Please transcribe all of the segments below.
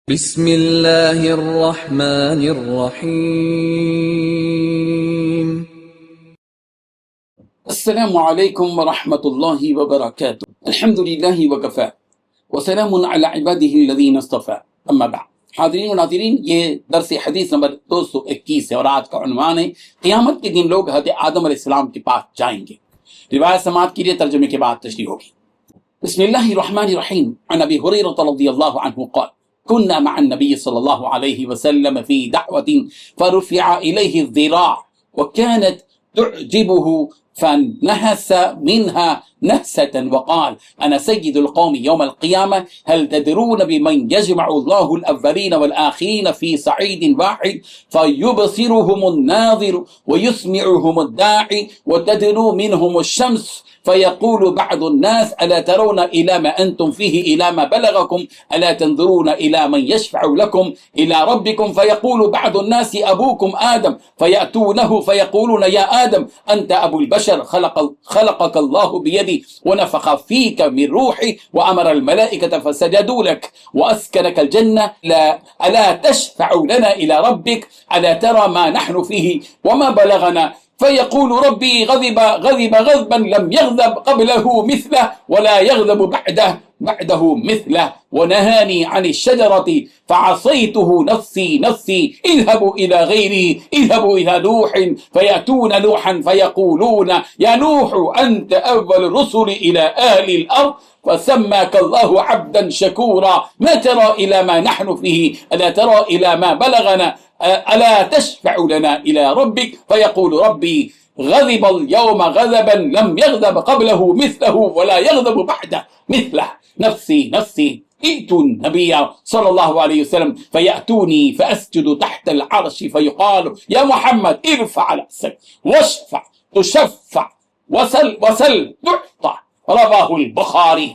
بسم اللہ الرحمن الرحیم۔ السلام علیکم ورحمۃ اللہ وبرکاتہ۔ الحمد للہ وکفی وسلام علی عبادہ الذین اصطفی، اما بعد۔ حاضرین و ناظرین، یہ درس حدیث نمبر 221 ہے اور آج کا عنوان ہے قیامت کے دن لوگ حضرت آدم علیہ السلام کے پاس جائیں گے۔ روایت سماعت کیجیے، ترجمے کے بعد تشریح ہوگی۔ بسم اللہ الرحمن الرحیم۔ عن ابی ہریرہ رضی اللہ عنہ قال كنا مع النبي صلى الله عليه وسلم في دعوة فرفع إليه الذراع وكانت تعجبه فنهس منها نهسة وقال أنا سيد القوم يوم القيامة هل تدرون بمن يجمع الله الأولين والآخرين في صعيد واحد فيبصرهم الناظر ويسمعهم الداعي وتدنو منهم الشمس فيقول بعض الناس ألا ترون إلى ما أنتم فيه إلى ما بلغكم ألا تنظرون إلى من يشفع لكم إلى ربكم فيقول بعض الناس أبوكم آدم فيأتونه فيقولون يا آدم أنت أبو البشر خلقك الله بيدي ونفخ فيك من روحي وأمر الملائكة فسجدوا لك وأسكنك الجنة ألا تشفع لنا إلى ربك ألا ترى ما نحن فيه وما بلغنا فيقول ربي غضب غضبا لم يغضب قبله مثله ولا يغضب بعده مثله ونهاني عن الشجرة فعصيته نفسي اذهبوا إلى غيري اذهبوا إلى نوح فيأتون نوحا فيقولون يا نوح أنت أول الرسل إلى أهل الأرض فسماك الله عبدا شكورا ما ترى إلى ما نحن فيه ألا ترى إلى ما بلغنا ألا تشفع لنا إلى ربك فيقول ربي غضب اليوم غضبا لم يغضب قبله مثله ولا يغضب بعده مثله نفسي ائتوا النبي صلى الله عليه وسلم فيأتوني فأسجد تحت العرش فيقال يا محمد ارفع رأسك واشفع تشفع وسل تعطى رواہ البخاری۔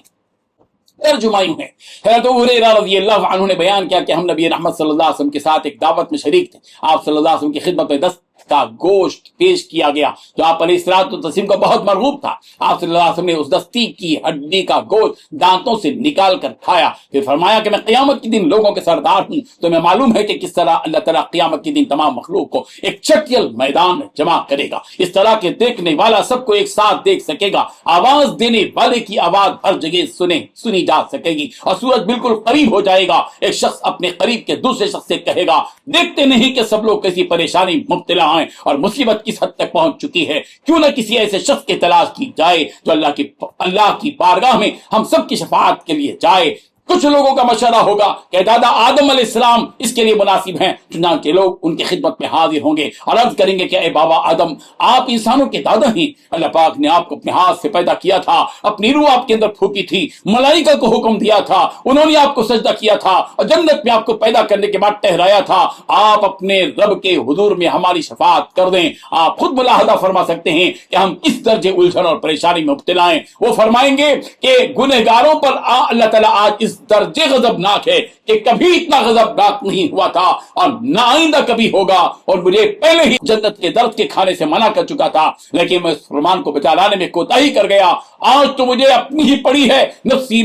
ترجمہ یوں ہے، حضرت ابو ہریرہ رضی اللہ عنہ نے بیان کیا کہ ہم نبی رحمت صلی اللہ علیہ وسلم کے ساتھ ایک دعوت میں شریک تھے۔ آپ صلی اللہ علیہ وسلم کی خدمت میں دست کا گوشت پیش کیا گیا جو آپ علیہ الصلوۃ والتسلیم کو بہت مرغوب تھا۔ آپ صلی اللہ علیہ وسلم نے اس دستی کی ہڈی کا گوشت دانتوں سے نکال کر کھایا، پھر فرمایا کہ میں قیامت کے دن لوگوں کے سردار ہوں۔ تمہیں معلوم ہے کہ کس طرح اللہ تعالیٰ قیامت کے دن تمام مخلوق کو ایک چٹیل میدان میں جمع کرے گا، اس طرح کہ دیکھنے والا سب کو ایک ساتھ دیکھ سکے گا، آواز دینے والے کی آواز ہر جگہ سنی جا سکے گی، اور سورج بالکل قریب ہو جائے گا۔ ایک شخص اپنے قریب کے دوسرے شخص سے کہے گا دیکھتے نہیں کہ سب لوگ کسی پریشانی مبتلا ہیں اور مصیبت کس حد تک پہنچ چکی ہے، کیوں نہ کسی ایسے شخص کی تلاش کی جائے جو اللہ کی بارگاہ میں ہم سب کی شفاعت کے لیے جائے۔ کچھ لوگوں کا مشورہ ہوگا کہ دادا آدم علیہ السلام اس کے لیے مناسب ہیں، چنانچہ لوگ ان کی خدمت میں حاضر ہوں گے اور عرض کریں گے کہ اے بابا آدم، آپ انسانوں کے دادا ہیں، اللہ پاک نے آپ کو اپنے ہاتھ سے پیدا کیا تھا، اپنی روح آپ کے اندر پھونکی تھی، ملائکہ کو حکم دیا تھا، انہوں نے آپ کو سجدہ کیا تھا اور جنت میں آپ کو پیدا کرنے کے بعد ٹھہرایا تھا۔ آپ اپنے رب کے حضور میں ہماری شفاعت کر دیں۔ آپ خود ملاحظہ فرما سکتے ہیں کہ ہم کس درجے الجھن اور پریشانی میں مبتلا ہیں۔ وہ فرمائیں گے کہ گنہگاروں پر اللہ تعالیٰ آج اس درجے غضبناک ہے کہ کبھی اتنا غضبناک نہیں ہوا تھا اور نہ آئندہ کبھی ہوگا، اور مجھے پہلے ہی جنت کے درد کے کھانے سے منع کر چکا تھا، لیکن میں اس فرمان کو بچا لانے میں کوتاہی کر گیا۔ آج تو مجھے اپنی ہی پڑی ہے، نفسی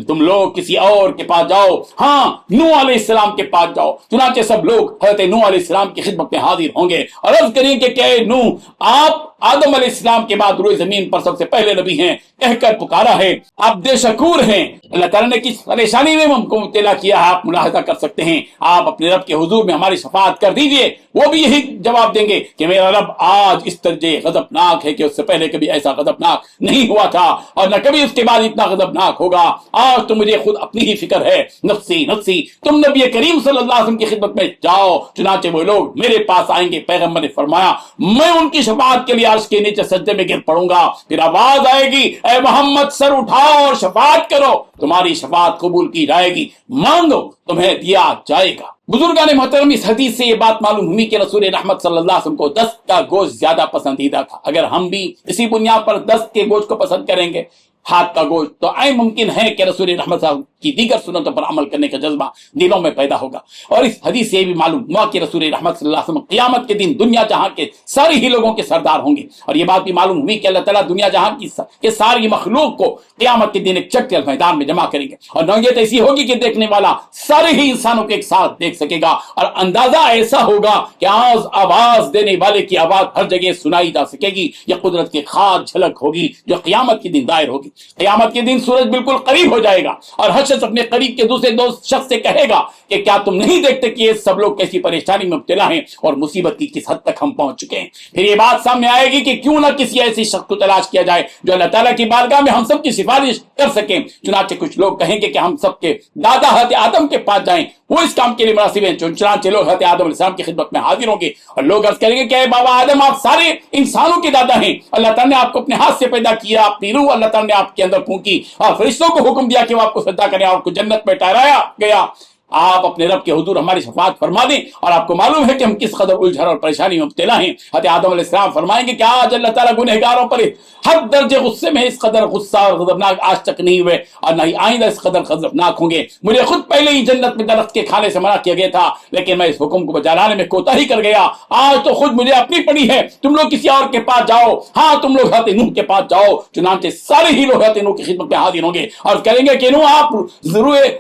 تم لوگ کسی اور کے پاس جاؤ، ہاں نوح علیہ السلام کے پاس جاؤ۔ چنانچہ سب لوگ حضرت نوح علیہ السلام کی خدمت میں حاضر ہوں گے اور عرض کریں کہ اے نوح، آپ آدم علیہ السلام کے بعد روئے زمین پر سب سے پہلے نبی ہیں، کہہ کر پکارا ہے، آپ بے شکور ہیں۔ اللہ تعالیٰ نے کس پریشانی میں ہم کو مبتلا کیا ہے آپ ملاحظہ کر سکتے ہیں۔ آپ اپنے رب کے حضور میں ہماری شفاعت کر دیجئے، وہ بھی یہی جواب دیں گے کہ میرا رب آج اس درجے غضبناک ہے کہ اس سے پہلے کبھی ایسا غضبناک نہیں ہوا تھا اور نہ کبھی اس کے بعد اتنا غضبناک ہوگا۔ آج تو مجھے خود اپنی ہی فکر ہے، نفسی تم نبی کریم صلی اللہ علیہ وسلم کی خدمت میں جاؤ۔ چنانچہ وہ لوگ میرے پاس آئیں گے، پیغمبر نے فرمایا میں ان کی شفاعت کے لیے عرش کے نیچے سجدے میں گر پڑوں گا، پھر آواز آئے گی اے محمد سر اٹھاؤ اور شفاعت کرو، تمہاری شفاعت قبول کی جائے گی، مانگو تمہیں دیا جائے گا۔ بزرگان محترم، اس حدیث سے یہ بات معلوم ہوئی کہ رسول رحمت صلی اللہ علیہ وسلم کو دست کا گوشت زیادہ پسندیدہ تھا۔ اگر ہم بھی اسی بنیاد پر دست کے گوشت کو پسند کریں گے، ہاتھ کا گوشت، تو ممکن ہے کہ رسول رحمت صلی اللہ علیہ وسلم کی دیگر سنتوں پر عمل کرنے کا جذبہ دلوں میں پیدا ہوگا۔ اور اس حدیث سے یہ بھی معلوم ہوا کہ رسول رحمت صلی اللہ علیہ وسلم قیامت کے دن دنیا جہاں کے سارے ہی لوگوں کے سردار ہوں گے، اور یہ بات بھی معلوم ہوئی کہ اللہ تعالیٰ دنیا جہاں کی ساری مخلوق کو قیامت کے دن ایک چٹے میدان میں جمع کریں گے، اور نوعیت ایسی ہوگی کہ دیکھنے والا سارے ہی انسانوں کو ایک ساتھ دیکھ سکے گا، اور اندازہ ایسا ہوگا کہ آواز دینے والے کی آواز ہر جگہ سنائی جا سکے گی۔ یہ قدرت کی خاص جھلک ہوگی جو قیامت کے دن دائر ہوگی۔ قیامت کے دن سورج بالکل قریب ہو جائے گا، اور ہر شخص اپنے قریب کے دوسرے شخص سے کہے گا کہ کیا تم نہیں دیکھتے کہ یہ سب لوگ کیسی پریشانی میں مبتلا ہیں اور مصیبت کی کس حد تک ہم پہنچ چکے ہیں۔ پھر یہ بات سامنے آئے گی کہ کیوں نہ کسی ایسی شخص کو تلاش کیا جائے جو اللہ تعالیٰ کی بارگاہ میں ہم سب کی سفارش کر سکیں۔ چنانچہ کچھ لوگ کہیں گے کہ ہم سب کے دادا حضرت آدم کے پاس جائیں، وہ اس کام کے لیے مناسب ہیں۔ چنانچہ لوگ حضرت آدم علیہ السلام کی خدمت میں حاضر ہوں گے، اور لوگ عرض کریں گے کہ اے بابا آدم، آپ سارے انسانوں کے دادا ہیں، اللہ تعالیٰ نے آپ کو اپنے ہاتھ سے پیدا کیا، اپنی روح اللہ تعالیٰ نے آپ کے اندر پھونکی، اور فرشتوں کو حکم دیا کہ وہ آپ کو سجدہ کریں، آپ کو جنت میں ٹھہرایا گیا۔ آپ اپنے رب کے حضور ہماری شفاعت فرما دیں، اور آپ کو معلوم ہے کہ ہم کس قدر الجھن اور پریشانی میں مبتلا ہیں۔ حضرت آدم علیہ السلام فرمائیں گے کہ آج اللہ تعالیٰ گنہگاروں پر حد درجے غصے میں اس قدر غصہ اور غضبناک آج تک نہیں ہوئے، اور نہ ہی آئندہ اس قدر غضبناک ہوں گے۔ مجھے خود پہلے ہی جنت میں درخت کے کھانے سے منع کیا گیا تھا، لیکن میں اس حکم کو بجا لانے میں کوتاہی کر گیا۔ آج تو خود مجھے اپنی پڑی ہے، تم لوگ کسی اور کے پاس جاؤ، ہاں تم لوگ حضرت نوح کے پاس جاؤ۔ چنانچہ سارے ہی لوگ حضرت نوح کی خدمت میں حاضر ہوں گے اور کہیں گے کہ نوح، آپ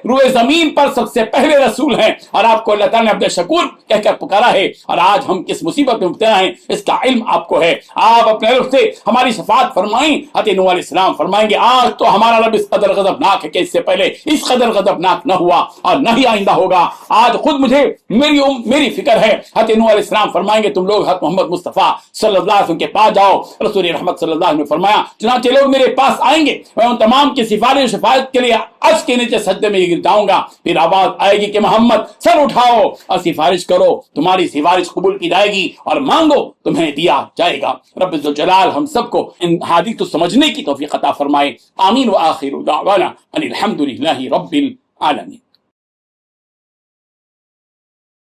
روئے زمین پر سب سے پہلے رسول ہیں، اور آپ کو اللہ تعالیٰ نے عبد شکور کہہ کر پکارا ہے، اور آج ہم کس مصیبت میں مبتلا ہیں اس کا علم آپ کو ہے۔ آپ اپنے رب سے ہماری شفاعت فرمائیں۔ حضرت نوح علیہ السلام فرمائیں گے آج تو ہمارا رب اس قدر غضبناک ہے کہ اس سے پہلے اس قدر غضبناک نہ ہوا اور نہ ہی آئندہ ہوگا۔ آج خود مجھے میری فکر ہے۔ حضرت نوح علیہ السلام فرمائیں گے تم لوگ حضرت محمد مصطفیٰ صلی اللہ علیہ وسلم کے پاس جاؤ۔ رسول رحمت صلی اللہ علیہ وسلم نے فرمایا چنانچہ لوگ میرے پاس آئیں گے، میں ان تمام کی سفارش شفاعت کے لیے عرش کے نیچے سجدے میں گر جاؤں گا۔ پھر آواز آئے گی کہ محمد سر اٹھاؤ اور سفارش کرو، تمہاری سفارش قبول کی جائے گی، اور مانگو تمہیں دیا جائے گا۔ رب ذوالجلال ہم سب کو ان حدیث کو سمجھنے کی توفیق عطا فرمائے۔ آمین۔ وآخر دعوانا ان الحمد للہ رب العالمین۔